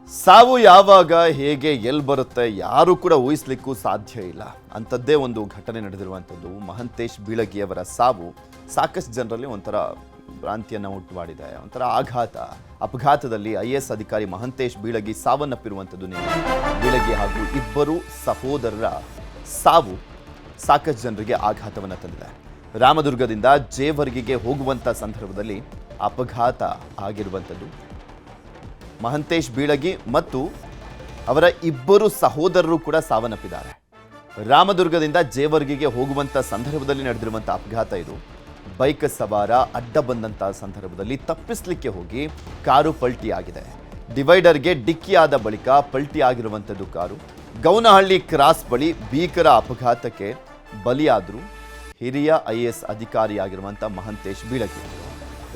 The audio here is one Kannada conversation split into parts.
ಸಾವು ಯಾವಾಗ ಹೇಗೆ ಎಲ್ಲಿ ಬರುತ್ತೆ ಯಾರು ಕೂಡ ಊಹಿಸ್ಲಿಕ್ಕೂ ಸಾಧ್ಯ ಇಲ್ಲ ಅಂಥದ್ದೇ ಒಂದು ಘಟನೆ ನಡೆದಿರುವಂಥದ್ದು. ಮಹಂತೇಶ್ ಬೀಳಗಿಯವರ ಸಾವು ಸಾಕಷ್ಟು ಜನರಲ್ಲಿ ಒಂಥರ ಭ್ರಾಂತಿಯನ್ನು ಉಂಟು ಮಾಡಿದೆ. ಒಂಥರ ಅಪಘಾತದಲ್ಲಿ IAS ಅಧಿಕಾರಿ ಮಹಂತೇಶ್ ಬೀಳಗಿ ಸಾವನ್ನಪ್ಪಿರುವಂಥದ್ದು. ಬೀಳಗಿ ಹಾಗೂ ಇಬ್ಬರು ಸಹೋದರರ ಸಾವು ಸಾಕಷ್ಟು ಜನರಿಗೆ ಆಘಾತವನ್ನು ತಂದಿದೆ. ರಾಮದುರ್ಗದಿಂದ ಜೇವರ್ಗಿಗೆ ಹೋಗುವಂಥ ಸಂದರ್ಭದಲ್ಲಿ ಅಪಘಾತ ಆಗಿರುವಂಥದ್ದು. ಮಹಂತೇಶ್ ಬೀಳಗಿ ಮತ್ತು ಅವರ ಇಬ್ಬರು ಸಹೋದರರು ಕೂಡ ಸಾವನ್ನಪ್ಪಿದ್ದಾರೆ. ರಾಮದುರ್ಗದಿಂದ ಜೇವರ್ಗಿಗೆ ಹೋಗುವಂಥ ಸಂದರ್ಭದಲ್ಲಿ ನಡೆದಿರುವಂಥ ಅಪಘಾತ ಇದು. ಬೈಕ್ ಸವಾರ ಅಡ್ಡ ಬಂದಂಥ ಸಂದರ್ಭದಲ್ಲಿ ತಪ್ಪಿಸಲಿಕ್ಕೆ ಹೋಗಿ ಕಾರು ಪಲ್ಟಿಯಾಗಿದೆ. ಡಿವೈಡರ್ಗೆ ಡಿಕ್ಕಿಯಾದ ಬಳಿಕ ಪಲ್ಟಿ ಆಗಿರುವಂಥದ್ದು ಕಾರು. ಗೌನಹಳ್ಳಿ ಕ್ರಾಸ್ ಬಳಿ ಭೀಕರ ಅಪಘಾತಕ್ಕೆ ಬಲಿಯಾದರು ಹಿರಿಯ IAS ಅಧಿಕಾರಿಯಾಗಿರುವಂಥ ಮಹಂತೇಶ್ ಬೀಳಗಿ.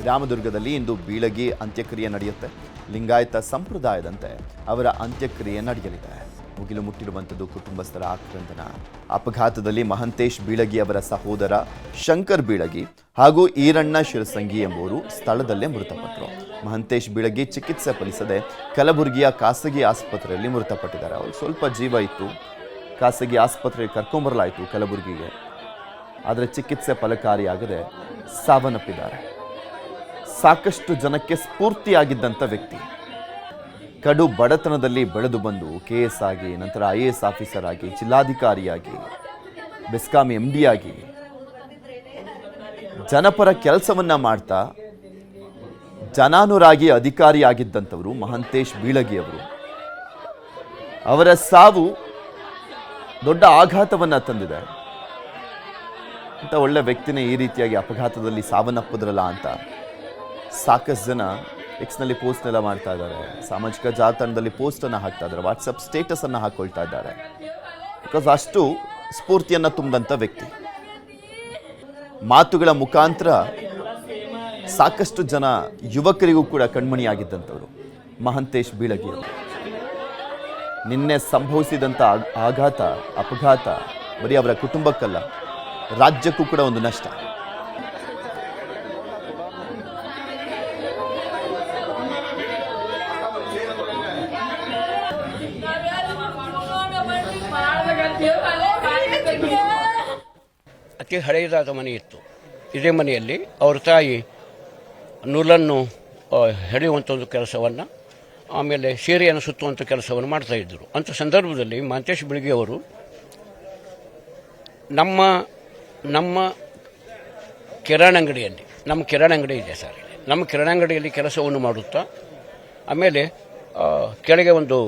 ರಾಮದುರ್ಗದಲ್ಲಿ ಇಂದು ಬೀಳಗಿ ಅಂತ್ಯಕ್ರಿಯೆ ನಡೆಯುತ್ತೆ. ಲಿಂಗಾಯತ ಸಂಪ್ರದಾಯದಂತೆ ಅವರ ಅಂತ್ಯಕ್ರಿಯೆ ನಡೆಯಲಿದೆ. ಮುಗಿಲು ಮುಟ್ಟಿರುವಂಥದ್ದು ಕುಟುಂಬಸ್ಥರ ಆಕ್ರಂದನ. ಅಪಘಾತದಲ್ಲಿ ಮಹಂತೇಶ್ ಬೀಳಗಿ ಅವರ ಸಹೋದರ ಶಂಕರ್ ಬೀಳಗಿ ಹಾಗೂ ಈರಣ್ಣ ಶಿರಸಂಗಿ ಎಂಬುವರು ಸ್ಥಳದಲ್ಲೇ ಮೃತಪಟ್ಟರು. ಮಹಂತೇಶ್ ಬೀಳಗಿ ಚಿಕಿತ್ಸೆ ಫಲಿಸದೆ ಕಲಬುರಗಿಯ ಖಾಸಗಿ ಆಸ್ಪತ್ರೆಯಲ್ಲಿ ಮೃತಪಟ್ಟಿದ್ದಾರೆ. ಅವರು ಸ್ವಲ್ಪ ಜೀವ ಇತ್ತು, ಖಾಸಗಿ ಆಸ್ಪತ್ರೆಗೆ ಕರ್ಕೊಂಬರಲಾಯಿತು ಕಲಬುರಗಿಗೆ, ಆದರೆ ಚಿಕಿತ್ಸೆ ಫಲಕಾರಿಯಾಗದೆ ಸಾವನ್ನಪ್ಪಿದ್ದಾರೆ. ಸಾಕಷ್ಟು ಜನಕ್ಕೆ ಸ್ಫೂರ್ತಿಯಾಗಿದ್ದಂಥ ವ್ಯಕ್ತಿ. ಕಡು ಬಡತನದಲ್ಲಿ ಬೆಳೆದು ಬಂದು KS ಆಗಿ, ನಂತರ IAS ಆಫೀಸರ್ ಆಗಿ, ಜಿಲ್ಲಾಧಿಕಾರಿಯಾಗಿ, ಬೆಸ್ಕಾಂ MD ಆಗಿ ಜನಪರ ಕೆಲಸವನ್ನ ಮಾಡ್ತಾ ಜನಾನುರಾಗಿ ಅಧಿಕಾರಿಯಾಗಿದ್ದಂಥವರು ಮಹಂತೇಶ್ ಬೀಳಗಿ ಅವರು. ಅವರ ಸಾವು ದೊಡ್ಡ ಆಘಾತವನ್ನ ತಂದಿದೆ. ಅಂತ ಒಳ್ಳೆ ವ್ಯಕ್ತಿನೇ ಈ ರೀತಿಯಾಗಿ ಅಪಘಾತದಲ್ಲಿ ಸಾವನ್ನಪ್ಪದ್ರಲ್ಲ ಅಂತ ಸಾಕಷ್ಟು ಜನ ಎಕ್ಸ್ನಲ್ಲಿ ಪೋಸ್ಟ್ನೆಲ್ಲ ಮಾಡ್ತಾ ಇದ್ದಾರೆ, ಸಾಮಾಜಿಕ ಜಾಲತಾಣದಲ್ಲಿ ಪೋಸ್ಟನ್ನು ಹಾಕ್ತಾ ಇದ್ದಾರೆ, ವಾಟ್ಸಪ್ ಸ್ಟೇಟಸನ್ನು ಹಾಕೊಳ್ತಾ ಇದ್ದಾರೆ. ಬಿಕಾಸ್ ಅಷ್ಟು ಸ್ಫೂರ್ತಿಯನ್ನು ತುಂಬಿದಂಥ ವ್ಯಕ್ತಿ. ಮಾತುಗಳ ಮುಖಾಂತರ ಸಾಕಷ್ಟು ಜನ ಯುವಕರಿಗೂ ಕೂಡ ಕಣ್ಮಣಿಯಾಗಿದ್ದಂಥವ್ರು ಮಹಂತೇಶ್ ಬೀಳಗಿ ಅವರು. ನಿನ್ನೆ ಸಂಭವಿಸಿದಂಥ ಅಪಘಾತ ಬರೀ ಅವರ ಕುಟುಂಬಕ್ಕಲ್ಲ, ರಾಜ್ಯಕ್ಕೂ ಕೂಡ ಒಂದು ನಷ್ಟ. ಅತಿ ಹಳೆಯದಾದ ಮನೆ ಇತ್ತು. ಇದೇ ಮನೆಯಲ್ಲಿ ಅವ್ರ ತಾಯಿ ನೂಲನ್ನು ಹೆಳೆಯುವಂಥ ಒಂದು ಕೆಲಸವನ್ನು, ಆಮೇಲೆ ಸೀರೆಯನ್ನು ಸುತ್ತುವಂಥ ಕೆಲಸವನ್ನು ಮಾಡ್ತಾಯಿದ್ದರು. ಅಂಥ ಸಂದರ್ಭದಲ್ಲಿ ಮಹಂತೇಶ್ ಬೀಳಗಿ ಅವರು ನಮ್ಮ ಕಿರಾಣಂಗಡಿಯಲ್ಲಿ, ನಮ್ಮ ಕಿರಾಣಂಗಡಿ ಇದೆ ಸರ್, ನಮ್ಮ ಕಿರಾಣಂಗಡಿಯಲ್ಲಿ ಕೆಲಸವನ್ನು ಮಾಡುತ್ತಾ, ಆಮೇಲೆ ಕೆಳಗೆ ಒಂದು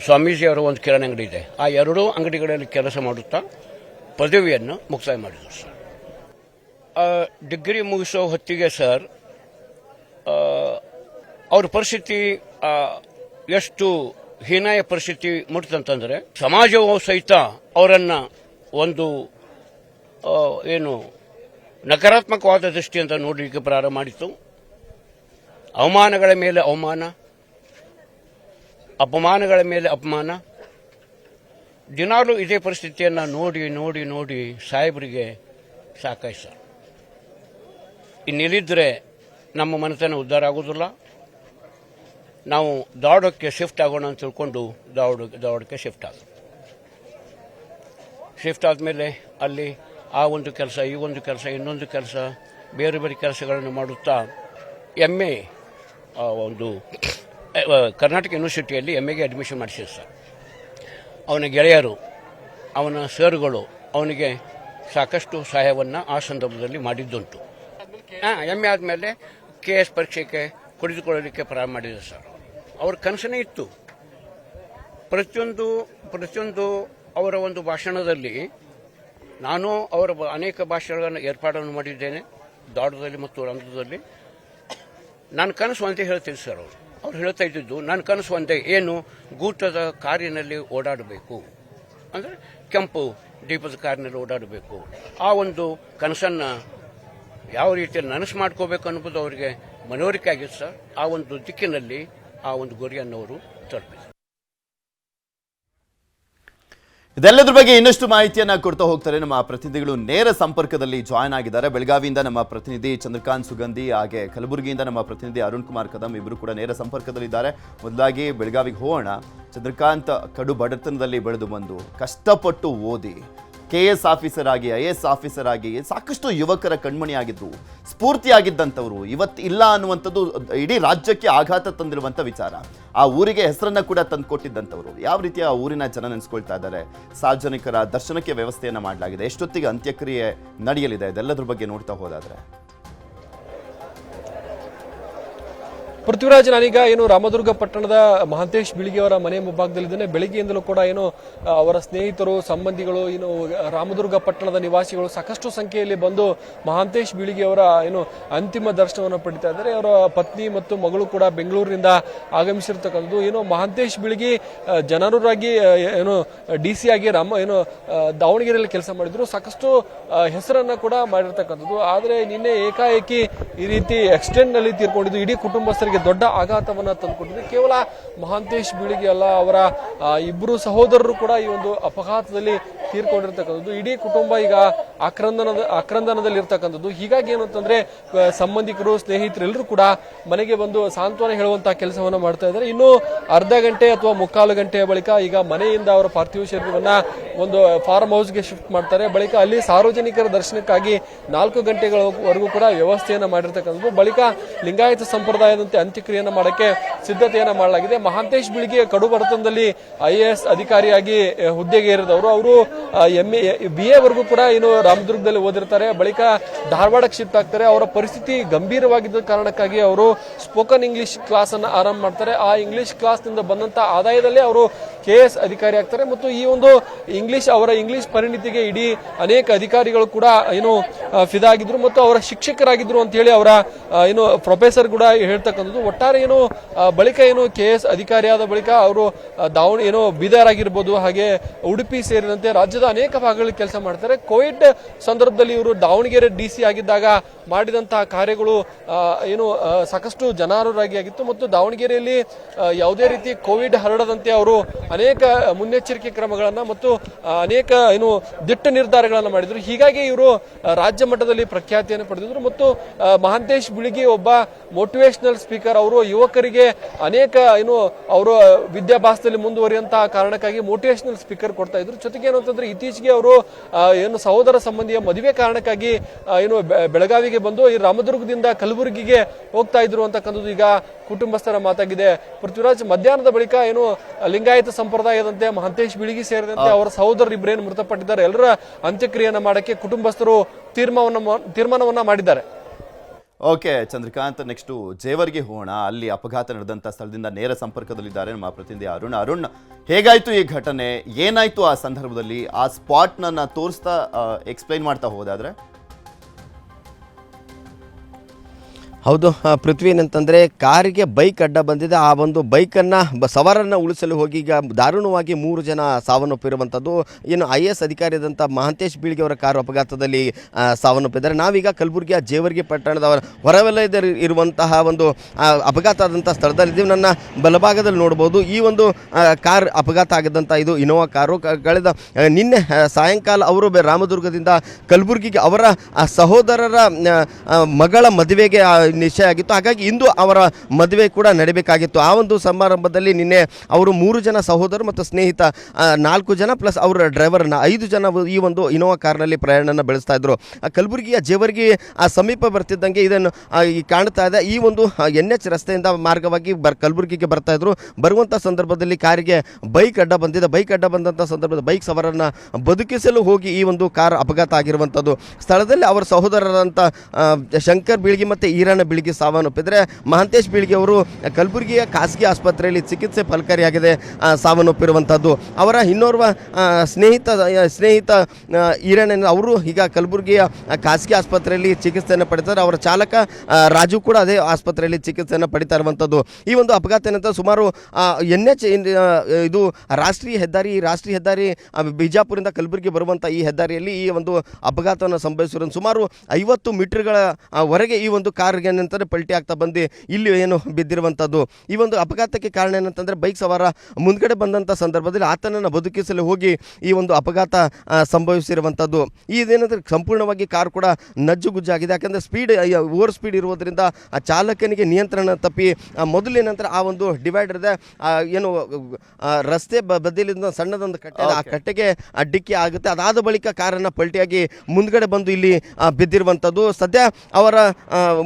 ಸ್ವಾಮೀಜಿಯವರ ಒಂದು ಕಿರಾಣಂಗಡಿ ಇದೆ, ಆ ಎರಡೂ ಅಂಗಡಿಗಳಲ್ಲಿ ಕೆಲಸ ಮಾಡುತ್ತಾ ಪದವಿಯನ್ನು ಮುಕ್ತಾಯ ಮಾಡಿದರು ಸರ್. ಡಿಗ್ರಿ ಮುಗಿಸೋ ಹೊತ್ತಿಗೆ ಸರ್ ಅವ್ರ ಪರಿಸ್ಥಿತಿ ಎಷ್ಟು ಹೀನಾಯ ಪರಿಸ್ಥಿತಿ ಮುಟ್ಟಿತಂತಂದರೆ, ಸಮಾಜವು ಸಹಿತ ಅವರನ್ನು ಒಂದು ನಕಾರಾತ್ಮಕವಾದ ದೃಷ್ಟಿಯಿಂದ ನೋಡಲಿಕ್ಕೆ ಪ್ರಾರಂಭ ಮಾಡಿತು. ಅವಮಾನಗಳ ಮೇಲೆ ಅವಮಾನ, ಅಪಮಾನಗಳ ಮೇಲೆ ಅಪಮಾನ. ದಿನಾಲೂ ಇದೇ ಪರಿಸ್ಥಿತಿಯನ್ನು ನೋಡಿ ನೋಡಿ ನೋಡಿ ಸಾಹೇಬರಿಗೆ ಸಾಕಾಯ್ತು ಸರ್. ಇನ್ನಿಲ್ಲಿದ್ದರೆ ನಮ್ಮ ಮನೆತನ ಉದ್ಧಾರ ಆಗೋದಿಲ್ಲ, ನಾವು ಧಾರವಾಡಕ್ಕೆ ಶಿಫ್ಟ್ ಆಗೋಣ ಅಂತ ತಿಳ್ಕೊಂಡು ಧಾರವಾಡಕ್ಕೆ ಶಿಫ್ಟ್ ಆದಮೇಲೆ ಅಲ್ಲಿ ಆ ಒಂದು ಕೆಲಸ, ಈ ಒಂದು ಕೆಲಸ, ಇನ್ನೊಂದು ಕೆಲಸ, ಬೇರೆ ಬೇರೆ ಕೆಲಸಗಳನ್ನು ಮಾಡುತ್ತಾ MA ಒಂದು ಕರ್ನಾಟಕ ಯೂನಿವರ್ಸಿಟಿಯಲ್ಲಿ MAಗೆ ಅಡ್ಮಿಷನ್ ಮಾಡಿಸಿದ್ರು ಸರ್. ಅವನ ಗೆಳೆಯರು, ಅವನ ಸರ್ಗಳು ಅವನಿಗೆ ಸಾಕಷ್ಟು ಸಹಾಯವನ್ನು ಆ ಸಂದರ್ಭದಲ್ಲಿ ಮಾಡಿದ್ದುಂಟು. MA ಆದಮೇಲೆ KS ಪರೀಕ್ಷೆಗೆ ಕುಳಿತುಕೊಳ್ಳಲಿಕ್ಕೆ ಪ್ರಾರಂಭ ಮಾಡಿದ್ರು ಸರ್. ಅವ್ರ ಕನಸನೇ ಇತ್ತು. ಪ್ರತಿಯೊಂದು ಅವರ ಒಂದು ಭಾಷಣದಲ್ಲಿ, ನಾನು ಅವರ ಅನೇಕ ಭಾಷಣಗಳನ್ನು ಏರ್ಪಾಡನ್ನು ಮಾಡಿದ್ದೇನೆ ಧಾರವಾಡದಲ್ಲಿ ಮತ್ತು ರಾಮದುರ್ಗದಲ್ಲಿ. ನನ್ನ ಕನಸು ಒಂದೇ ಹೇಳ್ತೀನಿ ಸರ್. ಅವ್ರು ಹೇಳ್ತಾ ಇದ್ದಿದ್ದು, ನನ್ನ ಕನಸು ಒಂದೇ, ಏನು, ಗೂಟದ ಕಾರಿನಲ್ಲಿ ಓಡಾಡಬೇಕು, ಅಂದರೆ ಕೆಂಪು ದೀಪದ ಕಾರಿನಲ್ಲಿ ಓಡಾಡಬೇಕು. ಆ ಒಂದು ಕನಸನ್ನು ಯಾವ ರೀತಿಯಲ್ಲಿ ನನಸು ಮಾಡ್ಕೋಬೇಕು ಅನ್ನೋದು ಅವರಿಗೆ ಮನವರಿಕೆ ಆಗಿತ್ತು ಸರ್. ಆ ಒಂದು ದಿಕ್ಕಿನಲ್ಲಿ ಆ ಒಂದು ಗುರಿಯನ್ನು ಅವರು ತಲುಪಿದರು. ಇದೆಲ್ಲದ್ರ ಬಗ್ಗೆ ಇನ್ನಷ್ಟು ಮಾಹಿತಿಯನ್ನ ಕೊಡ್ತಾ ಹೋಗ್ತಾರೆ ನಮ್ಮ ಪ್ರತಿನಿಧಿಗಳು ನೇರ ಸಂಪರ್ಕದಲ್ಲಿ ಜಾಯ್ನ್ ಆಗಿದ್ದಾರೆ. ಬೆಳಗಾವಿಯಿಂದ ನಮ್ಮ ಪ್ರತಿನಿಧಿ ಚಂದ್ರಕಾಂತ್ ಸುಗಂಧಿ, ಹಾಗೆ ಕಲಬುರಗಿಯಿಂದ ನಮ್ಮ ಪ್ರತಿನಿಧಿ ಅರುಣ್ ಕುಮಾರ್ ಕದಂ ಇಬ್ಬರು ಕೂಡ ನೇರ ಸಂಪರ್ಕದಲ್ಲಿದ್ದಾರೆ. ಮೊದಲಾಗಿ ಬೆಳಗಾವಿಗೆ ಹೋಗೋಣ. ಚಂದ್ರಕಾಂತ್ ಕಡು ಬಡತನದಲ್ಲಿ ಬೆಳೆದು ಬಂದು ಕಷ್ಟಪಟ್ಟು ಓದಿ KS ಆಫೀಸರ್ ಆಗಿ IAS ಆಫೀಸರ್ ಆಗಿ ಸಾಕಷ್ಟು ಯುವಕರ ಕಣ್ಮಣಿಯಾಗಿದ್ದು ಸ್ಫೂರ್ತಿಯಾಗಿದ್ದಂಥವ್ರು ಇವತ್ತು ಇಲ್ಲ ಅನ್ನುವಂಥದ್ದು ಇಡೀ ರಾಜ್ಯಕ್ಕೆ ಆಘಾತ ತಂದಿರುವಂಥ ವಿಚಾರ. ಆ ಊರಿಗೆ ಹೆಸರನ್ನ ಕೂಡ ತಂದುಕೊಟ್ಟಿದ್ದಂಥವ್ರು ಯಾವ ರೀತಿಯ ಆ ಊರಿನ ಜನ ನೆನೆಸ್ಕೊಳ್ತಾ ಇದ್ದಾರೆ. ಸಾರ್ವಜನಿಕರ ದರ್ಶನಕ್ಕೆ ವ್ಯವಸ್ಥೆಯನ್ನು ಮಾಡಲಾಗಿದೆ. ಎಷ್ಟೊತ್ತಿಗೆ ಅಂತ್ಯಕ್ರಿಯೆ ನಡೆಯಲಿದೆ ಇದೆಲ್ಲದ್ರ ಬಗ್ಗೆ ನೋಡ್ತಾ ಹೋದಾದ್ರೆ ಪೃಥ್ವಿರಾಜ್, ನಾನೀಗ ಏನು ರಾಮದುರ್ಗ ಪಟ್ಟಣದ ಮಹಾಂತೇಶ್ ಬೀಳಿಗೆ ಅವರ ಮನೆ ಮುಂಭಾಗದಲ್ಲಿದ್ದೇನೆ. ಬೆಳಗ್ಗೆಯಿಂದಲೂ ಕೂಡ ಏನು ಅವರ ಸ್ನೇಹಿತರು, ಸಂಬಂಧಿಗಳು, ಏನು ರಾಮದುರ್ಗ ಪಟ್ಟಣದ ನಿವಾಸಿಗಳು ಸಾಕಷ್ಟು ಸಂಖ್ಯೆಯಲ್ಲಿ ಬಂದು ಮಹಾಂತೇಶ್ ಬೀಳಿಗೆ ಅವರ ಏನು ಅಂತಿಮ ದರ್ಶನವನ್ನು ಪಡಿತಾ ಇದ್ದಾರೆ. ಅವರ ಪತ್ನಿ ಮತ್ತು ಮಗಳು ಕೂಡ ಬೆಂಗಳೂರಿನಿಂದ ಆಗಮಿಸಿರ್ತಕ್ಕಂಥದ್ದು. ಏನು ಮಹಾಂತೇಶ್ ಬೀಳಿಗೆ ಜನರೂರಾಗಿ ಏನು DC ಆಗಿ ದಾವಣಗೆರೆಯಲ್ಲಿ ಕೆಲಸ ಮಾಡಿದ್ರು. ಸಾಕಷ್ಟು ಹೆಸರನ್ನ ಕೂಡ ಮಾಡಿರ್ತಕ್ಕಂಥದ್ದು. ಆದರೆ ನಿನ್ನೆ ಏಕಾಏಕಿ ಈ ರೀತಿ ಎಕ್ಸ್ಟೆಂಡ್ ನಲ್ಲಿ ತೀರ್ಕೊಂಡಿದ್ದು ಇಡೀ ಕುಟುಂಬಸ್ಥರಿಗೆ ದೊಡ್ಡ ಆಘಾತವನ್ನ ತಂದುಕೊಟ್ಟಿದೆ. ಕೇವಲ ಮಹಾಂತೇಶ್ ಬೀಳಿಗೆ ಅಲ್ಲ, ಅವರ ಇಬ್ಬರು ಸಹೋದರರು ಕೂಡ ಈ ಒಂದು ಅಪಘಾತದಲ್ಲಿ ತೀರ್ಕೊಂಡಿರ್ತಕ್ಕಂಥದ್ದು. ಇಡೀ ಕುಟುಂಬ ಈಗ ಆಕ್ರಂದನದಲ್ಲಿ ಇರ್ತಕ್ಕಂಥದ್ದು. ಹೀಗಾಗಿ ಏನು ಅಂತಂದ್ರೆ ಸಂಬಂಧಿಕರು, ಸ್ನೇಹಿತರು ಎಲ್ಲರೂ ಕೂಡ ಮನೆಗೆ ಬಂದು ಸಾಂತ್ವನ ಹೇಳುವಂತಹ ಕೆಲಸವನ್ನ ಮಾಡ್ತಾ ಇದ್ದಾರೆ. ಇನ್ನು ಅರ್ಧ ಗಂಟೆ ಅಥವಾ ಮುಕ್ಕಾಲು ಗಂಟೆಯ ಬಳಿಕ ಈಗ ಮನೆಯಿಂದ ಅವರ ಪಾರ್ಥಿವ ಶರೀರವನ್ನ ಒಂದು ಫಾರ್ಮ್ ಹೌಸ್ಗೆ ಶಿಫ್ಟ್ ಮಾಡ್ತಾರೆ. ಬಳಿಕ ಅಲ್ಲಿ ಸಾರ್ವಜನಿಕರ ದರ್ಶನಕ್ಕಾಗಿ 4 ಗಂಟೆಗಳವರೆಗೂ ಕೂಡ ವ್ಯವಸ್ಥೆಯನ್ನ ಮಾಡಿರ್ತಕ್ಕಂಥದ್ದು. ಬಳಿಕ ಲಿಂಗಾಯತ ಸಂಪ್ರದಾಯದಂತೆ ಅಂತ್ಯಕ್ರಿಯೆಯನ್ನು ಮಾಡಕ್ಕೆ ಸಿದ್ಧತೆಯನ್ನ ಮಾಡಲಾಗಿದೆ. ಮಹಾಂತೇಶ್ ಬೀಳಿಗೆ ಕಡು ಬಡತನದಲ್ಲಿ IAS ಅಧಿಕಾರಿಯಾಗಿ ಹುದ್ದೆಗೆ ಏರಿದವರು. ಅವರು BA ವರೆಗೂ ಕೂಡ ಏನು ರಾಮದುರ್ಗದಲ್ಲಿ ಓದಿರ್ತಾರೆ. ಬಳಿಕ ಧಾರವಾಡಕ್ಕೆ ಶಿಫ್ಟ್ ಆಗ್ತಾರೆ. ಅವರ ಪರಿಸ್ಥಿತಿ ಗಂಭೀರವಾಗಿದ್ದ ಕಾರಣಕ್ಕಾಗಿ ಅವರು ಸ್ಪೋಕನ್ ಇಂಗ್ಲಿಷ್ ಕ್ಲಾಸ್ ಅನ್ನ ಆರಂಭ ಮಾಡ್ತಾರೆ. ಆ ಇಂಗ್ಲಿಷ್ ಕ್ಲಾಸ್ ನಿಂದ ಬಂದಂತ ಆದಾಯದಲ್ಲಿ ಅವರು KS ಅಧಿಕಾರಿ ಆಗ್ತಾರೆ. ಮತ್ತು ಈ ಒಂದು ಅವರ ಇಂಗ್ಲಿಷ್ ಪರಿಣಿತಿಗೆ ಇಡೀ ಅನೇಕ ಅಧಿಕಾರಿಗಳು ಕೂಡ ಏನು ಫಿದಾಗಿದ್ರು ಮತ್ತು ಅವರ ಶಿಕ್ಷಕರಾಗಿದ್ರು ಅಂತ ಹೇಳಿ ಅವರ ಏನು ಪ್ರೊಫೆಸರ್ ಕೂಡ ಹೇಳ್ತಕ್ಕಂಥದ್ದು. ಒಟ್ಟಾರೆ ಏನು ಬಳಿಕ ಏನು KS ಅಧಿಕಾರಿಯಾದ ಬಳಿಕ ಅವರು ಬೀದರ್ ಆಗಿರ್ಬೋದು, ಹಾಗೆ ಉಡುಪಿ ಸೇರಿದಂತೆ ರಾಜ್ಯದ ಅನೇಕ ಭಾಗಗಳಲ್ಲಿ ಕೆಲಸ ಮಾಡ್ತಾರೆ. ಕೋವಿಡ್ ಸಂದರ್ಭದಲ್ಲಿ ಇವರು ದಾವಣಗೆರೆ DC ಆಗಿದ್ದಾಗ ಮಾಡಿದಂತಹ ಕಾರ್ಯಗಳು ಸಾಕಷ್ಟು ಜನಾರರಾಗಿ ಆಗಿತ್ತು ಮತ್ತು ದಾವಣಗೆರೆಯಲ್ಲಿ ಯಾವುದೇ ರೀತಿ ಕೋವಿಡ್ ಹರಡದಂತೆ ಅವರು ಅನೇಕ ಮುನ್ನೆಚ್ಚರಿಕೆ ಕ್ರಮಗಳನ್ನ ಮತ್ತು ಅನೇಕ ದಿಟ್ಟ ನಿರ್ಧಾರಗಳನ್ನ ಮಾಡಿದ್ರು. ಹೀಗಾಗಿ ಇವರು ರಾಜ್ಯ ಮಟ್ಟದಲ್ಲಿ ಪ್ರಖ್ಯಾತಿಯನ್ನು ಪಡೆದಿದ್ರು. ಮತ್ತು ಮಹಾಂತೇಶ್ ಬೀಳಿಗೆ ಒಬ್ಬ ಮೋಟಿವೇಶನಲ್ ಸ್ಪೀಕರ್. ಅವರು ಯುವಕರಿಗೆ ಅನೇಕ ಅವರು ವಿದ್ಯಾಭ್ಯಾಸದಲ್ಲಿ ಮುಂದುವರಿಯುವಂತಹ ಕಾರಣಕ್ಕಾಗಿ ಮೋಟಿವೇಶನಲ್ ಸ್ಪೀಕರ್ ಕೊಡ್ತಾ ಇದ್ರು. ಜೊತೆಗೆ ಏನು ಅಂತಂದ್ರೆ ಇತ್ತೀಚೆಗೆ ಅವರು ಸಹೋದರ ಸಂಬಂಧಿಯ ಮದುವೆ ಕಾರಣಕ್ಕಾಗಿ ಬೆಳಗಾವಿಗೆ ಬಂದು ಈ ರಾಮದುರ್ಗದಿಂದ ಕಲಬುರಗಿಗೆ ಹೋಗ್ತಾ ಇದ್ರು ಅಂತಕ್ಕಂಥದ್ದು ಈಗ ಕುಟುಂಬಸ್ಥರ ಮಾತಾಗಿದೆ. ಪೃಥ್ವಿರಾಜ್, ಮಧ್ಯಾಹ್ನದ ಬಳಿಕ ಲಿಂಗಾಯತ ಸಂಪ್ರದಾಯದಂತೆ ಮಹಾಂತೇಶ್ ಬೀಳಿಗೆ ಸೇರಿದಂತೆ ಅವರ ಸಹೋದರರು ಇಬ್ಬರೇನು ಮೃತಪಟ್ಟಿದ್ದಾರೆ ಎಲ್ಲರ ಅಂತ್ಯಕ್ರಿಯೆಯನ್ನು ಮಾಡಕ್ಕೆ ಕುಟುಂಬಸ್ಥರು ತೀರ್ಮಾನವನ್ನ ಮಾಡಿದ್ದಾರೆ. ಓಕೆ ಚಂದ್ರಕಾಂತ್, ನೆಕ್ಸ್ಟ್ ಜೇವರ್ಗೆ ಹೋಗೋಣ. ಅಲ್ಲಿ ಅಪಘಾತ ನಡೆದಂಥ ಸ್ಥಳದಿಂದ ನೇರ ಸಂಪರ್ಕದಲ್ಲಿದ್ದಾರೆ ನಮ್ಮ ಪ್ರತಿನಿಧಿ ಅರುಣ್. ಹೇಗಾಯ್ತು ಈ ಘಟನೆ, ಏನಾಯ್ತು ಆ ಸಂದರ್ಭದಲ್ಲಿ? ಆ ಸ್ಪಾಟ್ನ ತೋರಿಸ್ತಾ ಎಕ್ಸ್ಪ್ಲೈನ್ ಮಾಡ್ತಾ ಹೋದಾದ್ರೆ. ಹೌದು ಪೃಥ್ವಿ, ಏನಂತಂದರೆ ಕಾರಿಗೆ ಬೈಕ್ ಅಡ್ಡ ಬಂದಿದೆ. ಆ ಒಂದು ಬೈಕನ್ನು ಸವಾರನ್ನು ಉಳಿಸಲು ಹೋಗಿ ಈಗ ದಾರುಣವಾಗಿ 3 ಜನ ಸಾವನ್ನಪ್ಪಿರುವಂಥದ್ದು. ಏನು IAS ಅಧಿಕಾರಿಯಾದಂಥ ಮಹಾಂತೇಶ್ ಬೀಳಿಗೆ ಅವರ ಕಾರು ಅಪಘಾತದಲ್ಲಿ ಸಾವನ್ನಪ್ಪಿದ್ದಾರೆ. ನಾವೀಗ ಕಲಬುರಗಿಯ ಜೇವರ್ಗಿ ಪಟ್ಟಣದ ಹೊರವಲಯದ ಇರುವಂತಹ ಒಂದು ಅಪಘಾತ ಆದಂಥ ಸ್ಥಳದಲ್ಲಿದ್ದೀವಿ. ನನ್ನ ಬಲಭಾಗದಲ್ಲಿ ನೋಡ್ಬೋದು ಈ ಒಂದು ಕಾರ್ ಅಪಘಾತ ಆಗಿದ್ದಂಥ ಇದು ಇನೋವಾ ಕಾರು. ಕಳೆದ ನಿನ್ನೆ ಸಾಯಂಕಾಲ ಅವರು ರಾಮದುರ್ಗದಿಂದ ಕಲಬುರಗಿಗೆ ಅವರ ಸಹೋದರರ ಮಗಳ ಮದುವೆಗೆ ನಿಶ್ಚಯ ಆಗಿತ್ತು. ಹಾಗಾಗಿ ಇಂದು ಅವರ ಮದುವೆ ಕೂಡ ನಡೀಬೇಕಾಗಿತ್ತು. ಆ ಒಂದು ಸಮಾರಂಭದಲ್ಲಿ ನಿನ್ನೆ ಅವರು 3 ಜನ ಸಹೋದರರು ಮತ್ತು ಸ್ನೇಹಿತ 4 ಜನ ಪ್ಲಸ್ ಅವರ ಡ್ರೈವರ್ನ 5 ಜನ ಈ ಒಂದು ಇನೋವಾ ಕಾರ್ನಲ್ಲಿ ಪ್ರಯಾಣನ ಬೆಳೆಸ್ತಾ ಇದ್ರು. ಕಲಬುರಗಿಯ ಜೇವರ್ಗಿ ಸಮೀಪ ಬರ್ತಿದ್ದಂಗೆ ಇದನ್ನು ಕಾಣ್ತಾ ಇದೆ. ಈ ಒಂದು NH ರಸ್ತೆಯಿಂದ ಮಾರ್ಗವಾಗಿ ಕಲಬುರಗಿಗೆ ಬರ್ತಾ ಇದ್ರು. ಬರುವಂಥ ಸಂದರ್ಭದಲ್ಲಿ ಕಾರಿಗೆ ಬೈಕ್ ಅಡ್ಡ ಬಂದಿದೆ. ಬೈಕ್ ಅಡ್ಡ ಬಂದಂಥ ಸಂದರ್ಭದಲ್ಲಿ ಬೈಕ್ ಸವಾರನ್ನ ಬದುಕಿಸಲು ಹೋಗಿ ಈ ಒಂದು ಕಾರ್ ಅಪಘಾತ ಆಗಿರುವಂಥದ್ದು. ಸ್ಥಳದಲ್ಲಿ ಅವರ ಸಹೋದರರಂತ ಶಂಕರ್ ಬೀಳ್ಗಿ ಮತ್ತು ಈರಣ್ಣ ಬೀಳ್ಗಿ ಸಾವನ್ನಪ್ಪಿದರೆ ಮಹಾಂತೇಶ್ ಬೀಳ್ಗಿ ಅವರು ಕಲಬುರಗಿಯ ಖಾಸಗಿ ಆಸ್ಪತ್ರೆಯಲ್ಲಿ ಚಿಕಿತ್ಸೆ ಫಲಕಾರಿಯಾಗಿದೆ ಸಾವನ್ನಪ್ಪಿರುವಂಥದ್ದು. ಅವರ ಇನ್ನೋರ್ವ ಸ್ನೇಹಿತ ಈರಣ್ಣ ಅವರು ಈಗ ಕಲಬುರಗಿಯ ಖಾಸಗಿ ಆಸ್ಪತ್ರೆಯಲ್ಲಿ ಚಿಕಿತ್ಸೆಯನ್ನು ಪಡಿತಾರೆ. ಅವರ ಚಾಲಕ ರಾಜು ಕೂಡ ಅದೇ ಆಸ್ಪತ್ರೆಯಲ್ಲಿ ಚಿಕಿತ್ಸೆಯನ್ನು ಪಡಿತಾ ಇರುವಂಥದ್ದು. ಈ ಒಂದು ಅಪಘಾತ ನಂತರ ಸುಮಾರು NH ಇದು ರಾಷ್ಟ್ರೀಯ ಹೆದ್ದಾರಿ ಬಿಜಾಪುರದಿಂದ ಕಲಬುರಗಿ ಬರುವಂಥ ಈ ಹೆದ್ದಾರಿಯಲ್ಲಿ ಈ ಒಂದು ಅಪಘಾತವನ್ನು ಸಂಭವಿಸಿರೋ ಸುಮಾರು 50 ಮೀಟರ್ಗಳ ವರೆಗೆ ಈ ಒಂದು ಕಾರಿಗೆ ಏನಂತಾರೆ ಪಲ್ಟಿ ಆಗ್ತಾ ಬಂದು ಇಲ್ಲಿ ಏನು ಬಿದ್ದಿರುವಂಥದ್ದು. ಈ ಒಂದು ಅಪಘಾತಕ್ಕೆ ಕಾರಣ ಏನಂತಂದರೆ ಬೈಕ್ ಸವಾರ ಮುಂದ್ಗಡೆ ಬಂದಂಥ ಸಂದರ್ಭದಲ್ಲಿ ಆತನನ್ನು ಬದುಕಿಸಲು ಹೋಗಿ ಈ ಒಂದು ಅಪಘಾತ ಸಂಭವಿಸಿರುವಂಥದ್ದು. ಇದೇನಂದರೆ ಸಂಪೂರ್ಣವಾಗಿ ಕಾರ್ ಕೂಡ ನಜ್ಜುಗುಜ್ಜಾಗಿದೆ. ಯಾಕಂದರೆ ಸ್ಪೀಡ್ ಓವರ್ ಸ್ಪೀಡ್ ಇರುವುದರಿಂದ ಆ ಚಾಲಕನಿಗೆ ನಿಯಂತ್ರಣ ತಪ್ಪಿ ಮೊದಲೇನಂತರ ಆ ಒಂದು ಡಿವೈಡರ್ ಇದೆ ಏನು ರಸ್ತೆ ಬದಿಲಿಂದ ಸಣ್ಣದೊಂದು ಕಟ್ಟೆ ಆ ಕಟ್ಟೆಗೆ ಡಿಕ್ಕಿ ಆಗುತ್ತೆ. ಅದಾದ ಬಳಿಕ ಕಾರನ್ನು ಪಲ್ಟಿಯಾಗಿ ಮುಂದ್ಗಡೆ ಬಂದು ಇಲ್ಲಿ ಬಿದ್ದಿರುವಂಥದ್ದು. ಸದ್ಯ ಅವರ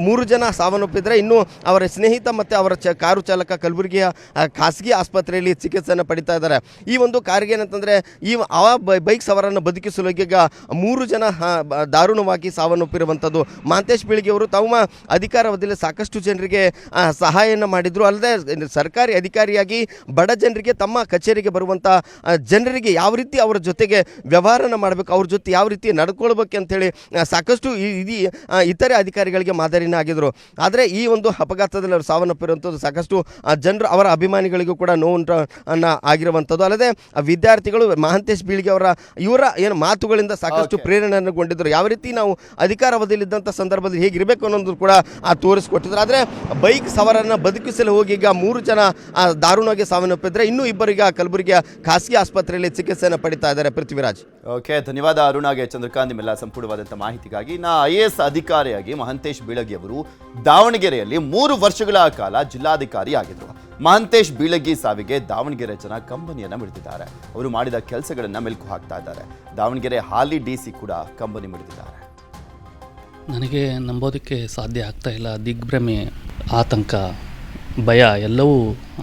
3 ಜನ ಸಾವನ್ನಪ್ಪಿದ್ರೆ, ಇನ್ನು ಅವರ ಸ್ನೇಹಿತ ಮತ್ತು ಅವರ ಕಾರು ಚಾಲಕ ಕಲಬುರಗಿಯ ಖಾಸಗಿ ಆಸ್ಪತ್ರೆಯಲ್ಲಿ ಚಿಕಿತ್ಸೆಯನ್ನು ಪಡಿತಾ ಇದ್ದಾರೆ. ಈ ಒಂದು ಕಾರಿಗೆ ಏನಂತಂದರೆ ಆ ಬೈಕ್ ಸವಾರನ್ನು ಬದುಕಿಸಲು ಈಗ 3 ಜನ ದಾರುಣವಾಗಿ ಸಾವನ್ನಪ್ಪಿರುವಂಥದ್ದು. ಮಹಾಂತೇಶ್ ಬೀಳಗಿ ಅವರು ತಮ್ಮ ಅಧಿಕಾರಾವಧಿಯಲ್ಲಿ ಸಾಕಷ್ಟು ಜನರಿಗೆ ಸಹಾಯವನ್ನು ಮಾಡಿದರು. ಅಲ್ಲದೆ ಸರ್ಕಾರಿ ಅಧಿಕಾರಿಯಾಗಿ ಬಡ ಜನರಿಗೆ ತಮ್ಮ ಕಚೇರಿಗೆ ಬರುವಂಥ ಜನರಿಗೆ ಯಾವ ರೀತಿ ಅವರ ಜೊತೆಗೆ ವ್ಯವಹಾರನ ಮಾಡಬೇಕು, ಅವ್ರ ಜೊತೆ ಯಾವ ರೀತಿ ನಡ್ಕೊಳ್ಬೇಕು ಅಂತೇಳಿ ಸಾಕಷ್ಟು ಇತರೆ ಅಧಿಕಾರಿಗಳಿಗೆ ಮಾದರಿನ ಆಗಿದ್ರು. ಆದರೆ ಈ ಒಂದು ಅಪಘಾತದಲ್ಲಿ ಅವರು ಸಾವನ್ನಪ್ಪಿರುವಂಥದ್ದು ಸಾಕಷ್ಟು ಜನರು ಅವರ ಅಭಿಮಾನಿಗಳಿಗೂ ಕೂಡ ನೋವನ್ನು ಆಗಿರುವಂಥದ್ದು. ಅಲ್ಲದೆ ವಿದ್ಯಾರ್ಥಿಗಳು ಮಹಾಂತೇಶ್ ಬೀಳಗಿ ಇವರ ಏನು ಮಾತುಗಳಿಂದ ಸಾಕಷ್ಟು ಪ್ರೇರಣೆಗೊಂಡಿದ್ದರು. ಯಾವ ರೀತಿ ನಾವು ಅಧಿಕಾರಾವಧಿಯಲ್ಲಿದ್ದಂಥ ಸಂದರ್ಭದಲ್ಲಿ ಹೇಗಿರಬೇಕು ಅನ್ನೋದು ಕೂಡ ತೋರಿಸ್ಕೊಟ್ಟಿದ್ರು. ಆದರೆ ಬೈಕ್ ಸವಾರನ್ನು ಬದುಕಿಸಲು ಹೋಗಿ ಈಗ 3 ಜನ ದಾರುಣವಾಗಿ ಸಾವನ್ನಪ್ಪಿದ್ರೆ, ಇನ್ನೂ ಇಬ್ಬರು ಈಗ ಕಲಬುರಗಿಯ ಖಾಸಗಿ ಆಸ್ಪತ್ರೆಯಲ್ಲಿ ಚಿಕಿತ್ಸೆಯನ್ನು ಪಡಿತಾ ಇದ್ದಾರೆ. ಪೃಥ್ವಿರಾಜ್. ಓಕೆ, ಧನ್ಯವಾದ ಅರುಣಾಗೆ ಚಂದ್ರಕಾಂತ್ ನಿಮ್ಮೆಲ್ಲ ಸಂಪೂರ್ಣವಾದಂಥ ಮಾಹಿತಿಗಾಗಿ. IAS ಅಧಿಕಾರಿಯಾಗಿ ಮಹಾಂತೇಶ್ ಬೀಳಗಿ ಅವರು ದಾವಣಗೆರೆಯಲ್ಲಿ 3 ವರ್ಷಗಳ ಕಾಲ ಜಿಲ್ಲಾಧಿಕಾರಿ ಆಗಿದ್ದರು. ಮಹಾಂತೇಶ್ ಬೀಳಗಿ ಸಾವಿಗೆ ದಾವಣಗೆರೆ ಜನ ಕಂಬನಿಯನ್ನು ಮಿಡಿದಿದ್ದಾರೆ. ಅವರು ಮಾಡಿದ ಕೆಲಸಗಳನ್ನು ಮೆಲುಕು ಹಾಕ್ತಾ ಇದ್ದಾರೆ. ದಾವಣಗೆರೆ ಹಾಲಿ DC ಕೂಡ ಕಂಬನಿ ಮಿಡಿದಿದ್ದಾರೆ. ನನಗೆ ನಂಬೋದಕ್ಕೆ ಸಾಧ್ಯ ಆಗ್ತಾ ಇಲ್ಲ. ದಿಗ್ಭ್ರಮೆ, ಆತಂಕ, ಭಯ ಎಲ್ಲವೂ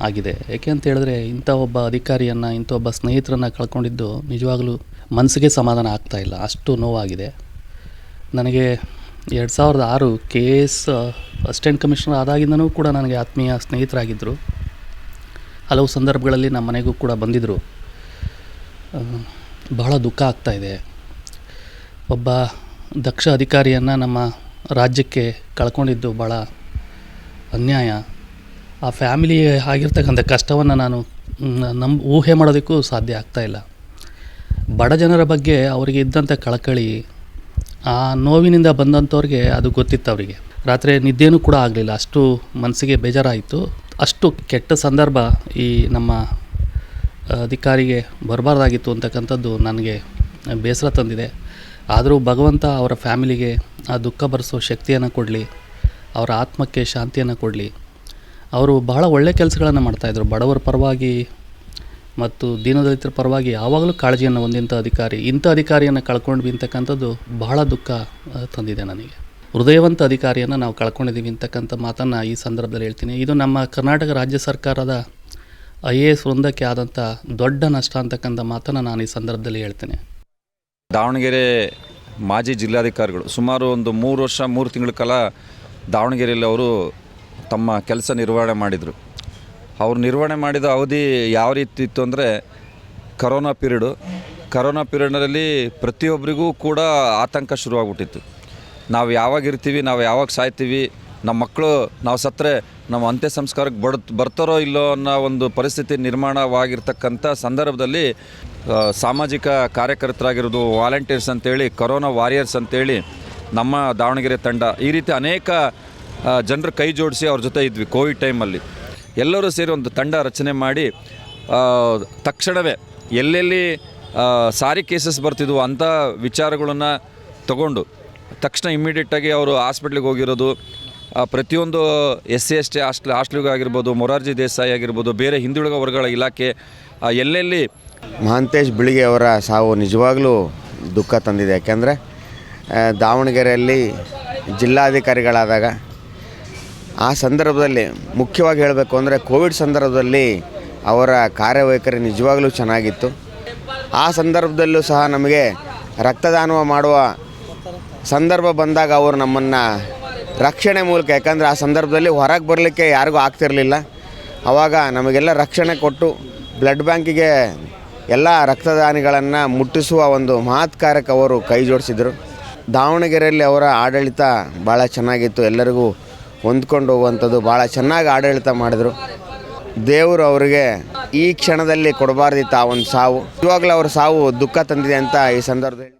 ಆಗಿದೆ. ಏಕೆ ಅಂತ ಹೇಳಿದ್ರೆ ಇಂಥ ಒಬ್ಬ ಅಧಿಕಾರಿಯನ್ನು, ಇಂಥ ಒಬ್ಬ ಸ್ನೇಹಿತರನ್ನು ಕಳ್ಕೊಂಡಿದ್ದು ನಿಜವಾಗಲೂ ಮನಸ್ಸಿಗೆ ಸಮಾಧಾನ ಆಗ್ತಾ ಇಲ್ಲ. ಅಷ್ಟು ನೋವಾಗಿದೆ. ನನಗೆ 2006 KS ಅಸಿಸ್ಟೆಂಟ್ ಕಮಿಷನರ್ ಆದಾಗಿಂದನೂ ಕೂಡ ನನಗೆ ಆತ್ಮೀಯ ಸ್ನೇಹಿತರಾಗಿದ್ದರು. ಹಲವು ಸಂದರ್ಭಗಳಲ್ಲಿ ನಮ್ಮ ಮನೆಗೂ ಕೂಡ ಬಂದಿದ್ದರು. ಬಹಳ ದುಃಖ ಆಗ್ತಾಯಿದೆ. ಒಬ್ಬ ದಕ್ಷ ಅಧಿಕಾರಿಯನ್ನು ನಮ್ಮ ರಾಜ್ಯಕ್ಕೆ ಕಳ್ಕೊಂಡಿದ್ದು ಭಾಳ ಅನ್ಯಾಯ. ಆ ಫ್ಯಾಮಿಲಿಗೆ ಆಗಿರ್ತಕ್ಕಂಥ ಕಷ್ಟವನ್ನು ನಾನು ಊಹೆ ಮಾಡೋದಕ್ಕೂ ಸಾಧ್ಯ ಆಗ್ತಾಯಿಲ್ಲ. ಬಡ ಜನರ ಬಗ್ಗೆ ಅವರಿಗೆ ಇದ್ದಂಥ ಕಳಕಳಿ, ಆ ನೋವಿನಿಂದ ಬಂದಂಥವ್ರಿಗೆ ಅದು ಗೊತ್ತಿತ್ತು. ಅವರಿಗೆ ರಾತ್ರಿ ನಿದ್ದೆನೂ ಕೂಡ ಆಗಲಿಲ್ಲ. ಅಷ್ಟು ಮನಸ್ಸಿಗೆ ಬೇಜಾರಾಯಿತು. ಅಷ್ಟು ಕೆಟ್ಟ ಸಂದರ್ಭ ಈ ನಮ್ಮ ಅಧಿಕಾರಿಗೆ ಬರಬಾರ್ದಾಗಿತ್ತು ಅಂತಕ್ಕಂಥದ್ದು ನನಗೆ ಬೇಸರ ತಂದಿದೆ. ಆದರೂ ಭಗವಂತ ಅವರ ಫ್ಯಾಮಿಲಿಗೆ ಆ ದುಃಖ ಭರಿಸೋ ಶಕ್ತಿಯನ್ನು ಕೊಡಲಿ, ಅವರ ಆತ್ಮಕ್ಕೆ ಶಾಂತಿಯನ್ನು ಕೊಡಲಿ. ಅವರು ಬಹಳ ಒಳ್ಳೆಯ ಕೆಲಸಗಳನ್ನು ಮಾಡ್ತಾಯಿದ್ರು. ಬಡವರ ಪರವಾಗಿ ಮತ್ತು ದೀನದಲಿತರ ಪರವಾಗಿ ಯಾವಾಗಲೂ ಕಾಳಜಿಯನ್ನು ಹೊಂದಿದಂಥ ಅಧಿಕಾರಿ. ಇಂಥ ಅಧಿಕಾರಿಯನ್ನು ಕಳ್ಕೊಂಡ್ವಿ ಅಂತಕ್ಕಂಥದ್ದು ಬಹಳ ದುಃಖ ತಂದಿದೆ ನನಗೆ. ಹೃದಯವಂತ ಅಧಿಕಾರಿಯನ್ನು ನಾವು ಕಳ್ಕೊಂಡಿದ್ದೀವಿ ಅಂತಕ್ಕಂಥ ಮಾತನ್ನು ಈ ಸಂದರ್ಭದಲ್ಲಿ ಹೇಳ್ತೀನಿ. ಇದು ನಮ್ಮ ಕರ್ನಾಟಕ ರಾಜ್ಯ ಸರ್ಕಾರದ IAS ವೃಂದಕ್ಕೆ ಆದಂಥ ದೊಡ್ಡ ನಷ್ಟ ಅಂತಕ್ಕಂಥ ಮಾತನ್ನು ನಾನು ಈ ಸಂದರ್ಭದಲ್ಲಿ ಹೇಳ್ತೇನೆ. ದಾವಣಗೆರೆ ಮಾಜಿ ಜಿಲ್ಲಾಧಿಕಾರಿಗಳು ಸುಮಾರು ಒಂದು 3 ವರ್ಷ 3 ತಿಂಗಳ ಕಾಲ ದಾವಣಗೆರೆಯಲ್ಲಿ ಅವರು ತಮ್ಮ ಕೆಲಸ ನಿರ್ವಹಣೆ ಮಾಡಿದರು. ಅವ್ರು ನಿರ್ವಹಣೆ ಮಾಡಿದ ಅವಧಿ ಯಾವ ರೀತಿ ಇತ್ತು ಅಂದರೆ ಕರೋನಾ ಪೀರಿಯಡ್ನಲ್ಲಿ ಪ್ರತಿಯೊಬ್ಬರಿಗೂ ಕೂಡ ಆತಂಕ ಶುರುವಾಗ್ಬಿಟ್ಟಿತ್ತು. ನಾವು ಯಾವಾಗ ಇರ್ತೀವಿ, ನಾವು ಯಾವಾಗ ಸಾಯ್ತೀವಿ, ನಮ್ಮ ಮಕ್ಕಳು ನಾವು ಸತ್ತರೆ ನಮ್ಮ ಅಂತ್ಯ ಸಂಸ್ಕಾರಕ್ಕೆ ಬರ್ತಾರೋ ಇಲ್ಲೋ ಅನ್ನೋ ಒಂದು ಪರಿಸ್ಥಿತಿ ನಿರ್ಮಾಣವಾಗಿರ್ತಕ್ಕಂಥ ಸಂದರ್ಭದಲ್ಲಿ ಸಾಮಾಜಿಕ ಕಾರ್ಯಕರ್ತರಾಗಿರೋದು, ವಾಲಂಟಿಯರ್ಸ್ ಅಂತೇಳಿ, ಕರೋನಾ ವಾರಿಯರ್ಸ್ ಅಂತೇಳಿ ನಮ್ಮ ದಾವಣಗೆರೆ ತಂಡ, ಈ ರೀತಿ ಅನೇಕ ಜನರು ಕೈ ಜೋಡಿಸಿ ಅವ್ರ ಜೊತೆ ಇದ್ವಿ. ಕೋವಿಡ್ ಟೈಮಲ್ಲಿ ಎಲ್ಲರೂ ಸೇರಿ ಒಂದು ತಂಡ ರಚನೆ ಮಾಡಿ ತಕ್ಷಣವೇ ಎಲ್ಲೆಲ್ಲಿ ಸಾರಿ ಕೇಸಸ್ ಬರ್ತಿದ್ವು ಅಂಥ ವಿಚಾರಗಳನ್ನು ತಗೊಂಡು ತಕ್ಷಣ ಇಮ್ಮಿಡಿಯೇಟಾಗಿ ಅವರು ಹಾಸ್ಪಿಟ್ಲಿಗೆ ಹೋಗಿರೋದು. ಪ್ರತಿಯೊಂದು SC/ST ಹಾಸ್ಟೆಲ್ಗೂ ಆಗಿರ್ಬೋದು, ಮೊರಾರ್ಜಿ ದೇಸಾಯಿ ಆಗಿರ್ಬೋದು, ಬೇರೆ ಹಿಂದುಳಿದ ವರ್ಗಗಳ ಇಲಾಖೆ ಎಲ್ಲೆಲ್ಲಿ ಮಹಾಂತೇಶ್ ಬೀಳಗಿ ಅವರ ಸಾವು ನಿಜವಾಗಲೂ ದುಃಖ ತಂದಿದೆ. ಯಾಕೆಂದರೆ ದಾವಣಗೆರೆಯಲ್ಲಿ ಜಿಲ್ಲಾಧಿಕಾರಿಗಳಾದಾಗ ಆ ಸಂದರ್ಭದಲ್ಲಿ ಮುಖ್ಯವಾಗಿ ಹೇಳಬೇಕು ಅಂದರೆ ಕೋವಿಡ್ ಸಂದರ್ಭದಲ್ಲಿ ಅವರ ಕಾರ್ಯವೈಖರಿ ನಿಜವಾಗಲೂ ಚೆನ್ನಾಗಿತ್ತು. ಆ ಸಂದರ್ಭದಲ್ಲೂ ಸಹ ನಮಗೆ ರಕ್ತದಾನ ಮಾಡುವ ಸಂದರ್ಭ ಬಂದಾಗ ಅವರು ನಮ್ಮನ್ನು ರಕ್ಷಣೆ ಮೂಲಕ, ಯಾಕಂದರೆ ಆ ಸಂದರ್ಭದಲ್ಲಿ ಹೊರಗೆ ಬರಲಿಕ್ಕೆ ಯಾರಿಗೂ ಆಗ್ತಿರಲಿಲ್ಲ, ಆವಾಗ ನಮಗೆಲ್ಲ ರಕ್ಷಣೆ ಕೊಟ್ಟು ಬ್ಲಡ್ ಬ್ಯಾಂಕಿಗೆ ಎಲ್ಲ ರಕ್ತದಾನಿಗಳನ್ನು ಮುಟ್ಟಿಸುವ ಒಂದು ಮಹತ್ ಕಾರ್ಯಕ್ಕೆ ಅವರು ಕೈ ಜೋಡಿಸಿದರು. ದಾವಣಗೆರೆಯಲ್ಲಿ ಅವರ ಆಡಳಿತ ಭಾಳ ಚೆನ್ನಾಗಿತ್ತು. ಎಲ್ಲರಿಗೂ ಹೊಂದ್ಕೊಂಡು ಹೋಗುವಂಥದ್ದು, ಭಾಳ ಚೆನ್ನಾಗಿ ಆಡಳಿತ ಮಾಡಿದರು. ದೇವರು ಅವರಿಗೆ ಈ ಕ್ಷಣದಲ್ಲಿ ಕೊಡಬಾರ್ದಿತ್ತು ಆ ಒಂದು ಸಾವು. ಇವಾಗಲೂ ಅವ್ರ ಸಾವು ದುಃಖ ತಂದಿದೆ ಅಂತ ಈ ಸಂದರ್ಭದಲ್ಲಿ